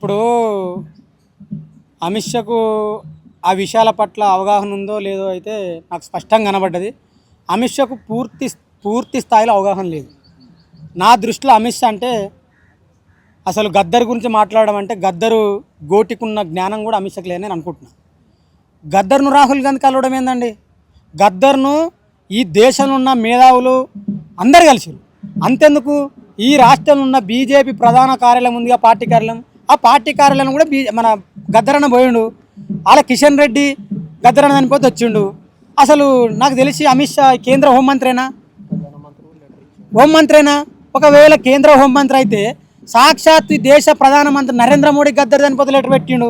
ఇప్పుడు అమిత్ షాకు ఆ విషయాల పట్ల అవగాహన ఉందో లేదో అయితే నాకు స్పష్టంగా కనబడ్డది. అమిత్ షాకు పూర్తి స్థాయిలో అవగాహన లేదు. నా దృష్టిలో అమిత్ షా అంటే అసలు గద్దర్ గురించి మాట్లాడడం అంటే గద్దరు గోటికున్న జ్ఞానం కూడా అమిత్ షాకు లేదని నేను అనుకుంటున్నాను. గద్దర్ను రాహుల్ గాంధీ కలవడం ఏందండి? గద్దర్ను ఈ దేశంలో ఉన్న మేధావులు అందరు కలిసిరు. అంతెందుకు, ఈ రాష్ట్రంలో ఉన్న బీజేపీ ప్రధాన కార్యాలయం ఉందిగా, పార్టీ కార్యాలయం, ఆ పార్టీ కార్యాలయం కూడా మన గద్దరన్న పోయిండు. అలా కిషన్ రెడ్డి గద్దరన్న చనిపోతే వచ్చిండు. అసలు నాకు తెలిసి అమిత్ షా కేంద్ర హోంమంత్రేనా? ఒకవేళ కేంద్ర హోంమంత్రి అయితే సాక్షాత్ దేశ ప్రధానమంత్రి నరేంద్ర మోడీ గద్దర్ చనిపోతే లెటర్ పెట్టిండు.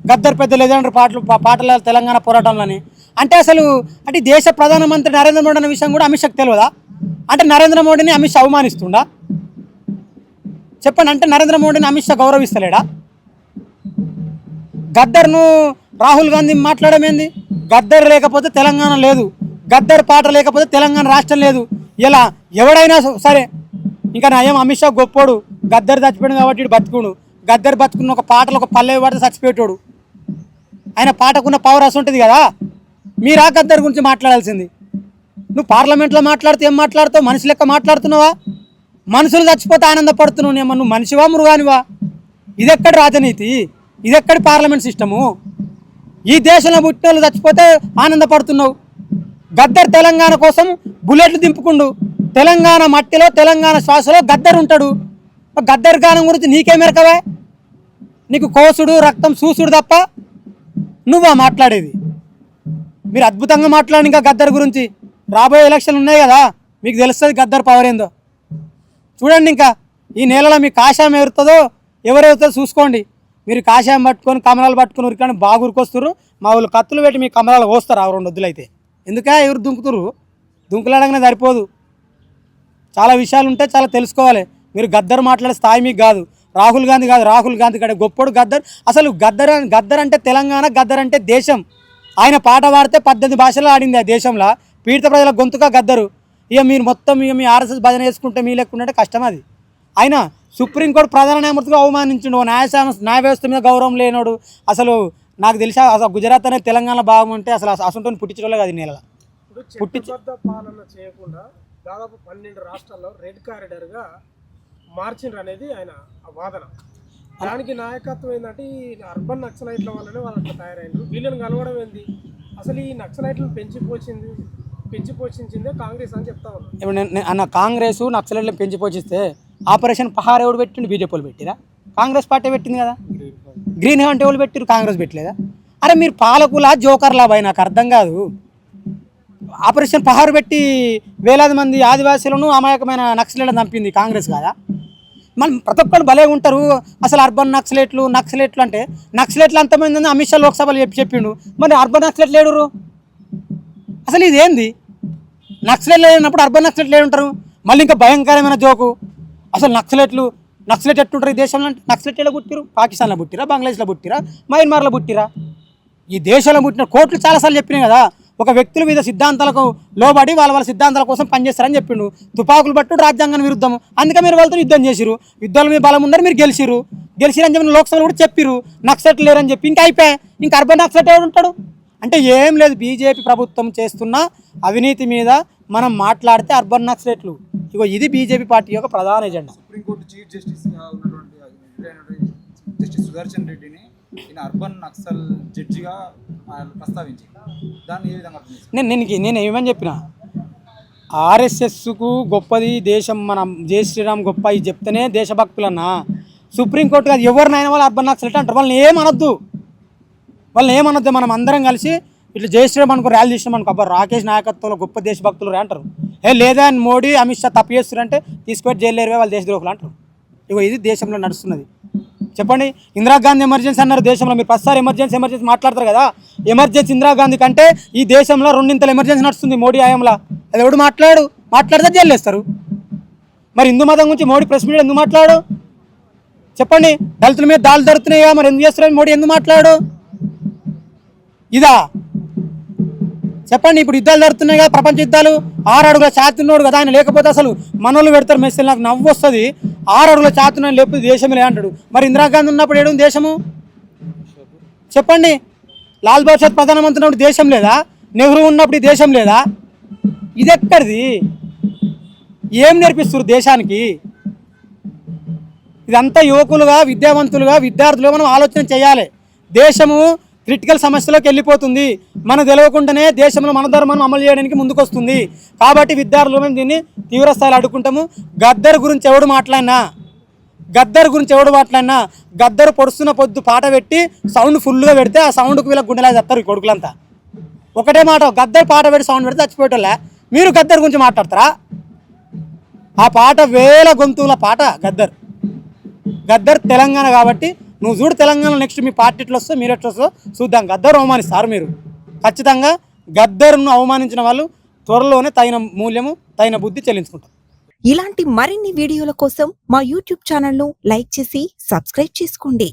గద్దర్ పెద్ద లెజెండర్ పాటల తెలంగాణ పోరాటంలోని అంటే అసలు అంటే దేశ ప్రధానమంత్రి నరేంద్ర మోడీ అనే విషయం కూడా అమిత్ షాకు తెలియదా? అంటే నరేంద్ర మోడీని అమిత్ షా అవమానిస్తుండా? చెప్పండి. అంటే నరేంద్ర మోడీని అమిత్ షా గౌరవిస్తలేడా? గద్దర్ను రాహుల్ గాంధీ మాట్లాడమేంది? గద్దర్ లేకపోతే తెలంగాణ లేదు, గద్దర్ పాట లేకపోతే తెలంగాణ రాష్ట్రం లేదు. ఇలా ఎవడైనా సరే, ఇంకా నయం అమిత్ షా గొప్పోడు, గద్దర్ చచ్చిపోయాడు కాబట్టి ఇటు బతుకుడు. గద్దర్ బతుకున్న ఒక పాటలు ఒక పల్లె పడితే చచ్చిపోయాడు. ఆయన పాటకున్న పవర్ అసలు ఉంటుంది కదా. మీరా గద్దర్ గురించి మాట్లాడాల్సింది? నువ్వు పార్లమెంట్లో మాట్లాడితే ఏం మాట్లాడుతావు? మనిషి లెక్క మాట్లాడుతున్నావా? మనుషులు చచ్చిపోతే ఆనందపడుతున్నావు. నువ్వు మనిషివా మృగానివా? ఇదెక్కడి రాజనీతి? ఇదెక్కడి పార్లమెంట్ సిస్టము? ఈ దేశంలో పుట్టిన వాళ్ళు చచ్చిపోతే ఆనందపడుతున్నావు. గద్దర్ తెలంగాణ కోసం బుల్లెట్లు దింపుకుండు. తెలంగాణ మట్టిలో తెలంగాణ శ్వాసలో గద్దర్ ఉంటాడు. గద్దర్ గానం గురించి నీకేమెరకవా? నీకు కోసుడు రక్తం చూసుడు తప్ప నువ్వా మాట్లాడేది? మీరు అద్భుతంగా మాట్లాడి ఇంకా గద్దర్ గురించి. రాబోయే ఎలక్షన్లు ఉన్నాయి కదా, మీకు తెలుస్తుంది గద్దర్ పవర్ ఏందో. చూడండి, ఇంకా ఈ నెలలో మీ కాషాయం ఎగురుతుందో ఎవరెగుతుందో చూసుకోండి. మీరు కాషాయం పట్టుకొని కమరాలు పట్టుకొని ఉరికాని బాగా ఉరికొస్తారు. మా వాళ్ళు కత్తులు పెట్టి మీ కమరాలు కోస్తారు. ఆ 2 వద్దులు అయితే ఎందుకే ఎవరు దుంకుతురు? దుంకులాడగానే సరిపోదు. చాలా విషయాలు ఉంటాయి, చాలా తెలుసుకోవాలి. మీరు గద్దర్ మాట్లాడే స్థాయి మీకు కాదు. రాహుల్ గాంధీ కాదు, రాహుల్ గాంధీ కాడే గొప్పడు గద్దర్. అసలు గద్దర్ అంటే తెలంగాణ, గద్దర్ అంటే దేశం. ఆయన పాట పాడితే 18 భాషలు ఆడింది ఆ దేశంలో. పీడిత ప్రజల గొంతుగా గద్దరు. ఇక మీరు మొత్తం ఇక మీ ఆర్ఎస్ఎస్ భజన వేసుకుంటే మీ లెక్కుంటే కష్టం అది. ఆయన సుప్రీంకోర్టు ప్రధాన న్యాయమూర్తిగా అవమానించిండు. న్యాయ వ్యవస్థ మీద గౌరవం లేనోడు. అసలు నాకు తెలిసి అసలు గుజరాత్ అనేది తెలంగాణ భాగం ఉంటే అసలు అసంటోని పుట్టించడం కాదు. ఈ నెలలో పాలన చేయకుండా దాదాపు 12 రాష్ట్రాల్లో రెడ్ కారిడార్గా మార్చిండ్రు అనేది ఆయన వాదన. దానికి నాయకత్వం ఏంటంటే ఈ అర్బన్ నక్సలైట్ల వల్లనే వాళ్ళు అట్లా తయారైంది. వీళ్ళని కలవడం ఏంది? అసలు ఈ నక్సలైట్లను పెంచిపోషించిందే కాంగ్రెస్ అని చెప్తా ఉన్నారు. ఇప్పుడు అన్న కాంగ్రెస్ నక్సలైట్లను పెంచిపోషిస్తే ఆపరేషన్ పహార్ ఎవడు పెట్టిండు? బీజేపీ వాళ్ళు పెట్టిరా? కాంగ్రెస్ పార్టీ పెట్టింది కదా. గ్రీన్ హెవెన్ ఎవరు పెట్టిరు? కాంగ్రెస్ పెట్టలేదా? అరే మీరు పాలకులా జోకర్లా భయ? నాకు అర్థం కాదు. ఆపరేషన్ పహార్ పెట్టి వేలాది మంది ఆదివాసీలను అమాయకమైన నక్సలైట్లను చంపింది కాంగ్రెస్ కాదా? మనం ప్రతి ఒక్కరు భలే ఉంటారు. అసలు అర్బన్ నక్సలైట్లు అంటే నక్సలైట్లు అంతమంది అమిత్ షా లోక్సభలో చెప్పిండు. మరి అర్బన్ నక్సలైట్లు లేడురు? అసలు ఇదేంది? నక్సలైట్లు లేనప్పుడు అర్బన్ నక్సలైట్లు ఏడుంటారు? మళ్ళీ ఇంకా భయంకరమైన జోకు. అసలు నక్సలైట్ ఎట్టుంటారు ఈ దేశంలో? అంటే నక్సలైట్ ఎలా పుట్టిరు? పాకిస్తాన్లో పుట్టిరా? బంగ్లాదేశ్లో పుట్టిరా? మయన్మార్లో పుట్టిరా? ఈ దేశంలో పుట్టిన కోర్టులు చాలాసార్లు చెప్పినాయి కదా, ఒక వ్యక్తుల మీద సిద్ధాంతాలకు లోబడి వాళ్ళ సిద్ధాంతాల కోసం పనిచేస్తారని చెప్పిండు. తుపాకులు పట్టు రాజ్యాంగాన్ని విరుద్ధం. అందుకే మీరు వాళ్ళతో యుద్ధం చేసిరు. యుద్ధాల మీద బలం ఉందని మీరు గెలిచిరని చెప్పిన లోక్సభలో కూడా చెప్పిరు. నక్సలైట్లు లేరని చెప్పి ఇంకా అయిపోయా. ఇంకా అర్బన్ నక్సలైట్ ఎవరు ఉంటాడు? అంటే ఏం లేదు. బీజేపీ ప్రభుత్వం చేస్తున్న అవినీతి మీద మనం మాట్లాడితే అర్బన్ నక్సలైట్లు. ఇగో ఇది బీజేపీ పార్టీ యొక్క ప్రధాన ఎజెండా. సుప్రీంకోర్టు చీఫ్ జస్టిస్గా ఉన్నటువంటి జస్టిస్ సుదర్శన్ రెడ్డిని ఈయన అర్బన్ నక్సల్ జడ్జిగా ప్రస్తావించి దాన్ని ఏ విధంగా నేను ఏమని చెప్పిన, ఆర్ఎస్ఎస్కు గొప్పది దేశం, మన జై శ్రీరామ్ గొప్ప ఇది చెప్తేనే దేశభక్తులన్నా. సుప్రీంకోర్టు కాదు, ఎవరినైనా వాళ్ళు అర్బన్ నక్సలైట్ అంటారు. వాళ్ళని ఏమనొద్దు. మనం అందరం కలిసి ఇట్లా జై శ్రీరామ్ అనుకో ర్యాలీ చేసినాం అనుకో, అబ్బా రాకేష్ నాయకత్వంలో గొప్ప దేశభక్తులు అంటారు. లేదా మోడీ అమిత్ షా తప్పు చేస్తారంటే తీసుకొని జైలు ఏరువే వాళ్ళు దేశద్రోహులు అంటారు. ఇగో ఇది దేశంలో నడుస్తున్నది. చెప్పండి, ఇందిరాగాంధీ ఎమర్జెన్సీ అన్నారు దేశంలో. మీరు ప్రతిసారి ఎమర్జెన్సీ మాట్లాడతారు కదా. ఎమర్జెన్సీ ఇందిరాగాంధీ కంటే ఈ దేశంలో 2 ఎమర్జెన్సీ నడుస్తుంది మోడీ హయాంలో. అది ఎవడు మాట్లాడితే జైలు వేస్తారు. మరి హిందూ మతం గురించి మోడీ ప్రెస్ మీడియా ఎందుకు మాట్లాడు? చెప్పండి, దళితుల మీద దాడులు జరుగుతున్నాయా, మరి ఎందుకు చేస్తారు మోడీ ఎందుకు మాట్లాడు? ఇదా చెప్పండి. ఇప్పుడు యుద్ధాలు జరుగుతున్నాయి కదా, ప్రపంచ యుద్ధాలు. 6 అడుగుల ఛాతి ఉన్నాడు కదా ఆయన, లేకపోతే అసలు మనోళ్ళు పెడతారు మెసేజ్. నాకు నవ్వు వస్తుంది. 6 అడుగుల చాతున లేకపోతే దేశమే అంటాడు. మరి ఇందిరాగాంధీ ఉన్నప్పుడు ఏడు దేశము చెప్పండి? లాల్ బహదూర్ ప్రధానమంత్రి ఉన్నప్పుడు దేశం లేదా? నెహ్రూ ఉన్నప్పుడు ఈ దేశం లేదా? ఇది ఎక్కడిది? ఏం నేర్పిస్తారు దేశానికి? ఇదంతా యువకులుగా, విద్యావంతులుగా, విద్యార్థులుగా మనం ఆలోచన చేయాలి. దేశము క్రిటికల్ సమస్యలోకి వెళ్ళిపోతుంది. మనకు తెలియకుండానే దేశంలో మన ధర్మాన్ని అమలు చేయడానికి ముందుకు వస్తుంది. కాబట్టి విద్యార్థులు మేము దీన్ని తీవ్రస్థాయిలో అడ్డుకుంటాము. గద్దర్ గురించి ఎవడు మాట్లాడినా గద్దరు పొడుస్తున్న పొద్దు పాట పెట్టి సౌండ్ ఫుల్గా పెడితే ఆ సౌండ్కి వీళ్ళకి గుండెలా చెప్తారు ఈ కొడుకులంతా. ఒకటే మాట, గద్దరు పాట పెట్టి సౌండ్ పెడితే చచ్చిపోయేటోళ్ళే. మీరు గద్దర్ గురించి మాట్లాడతారా? ఆ పాట వేల గొంతుల పాట గద్దర్ తెలంగాణ. కాబట్టి నువ్వు చూడు తెలంగాణ నెక్స్ట్ మీ పార్టీ ఎట్లా వస్తో మీరు ఎట్లా వస్తో చూద్దాం. గద్దరు అవమానిస్తారు మీరు. ఖచ్చితంగా గద్దరును అవమానించిన వాళ్ళు త్వరలోనే తగిన మూల్యము, తగిన బుద్ధి చెల్లించుకుంటారు. ఇలాంటి మరిన్ని వీడియోల కోసం మా యూట్యూబ్ ఛానల్ను లైక్ చేసి సబ్స్క్రైబ్ చేసుకోండి.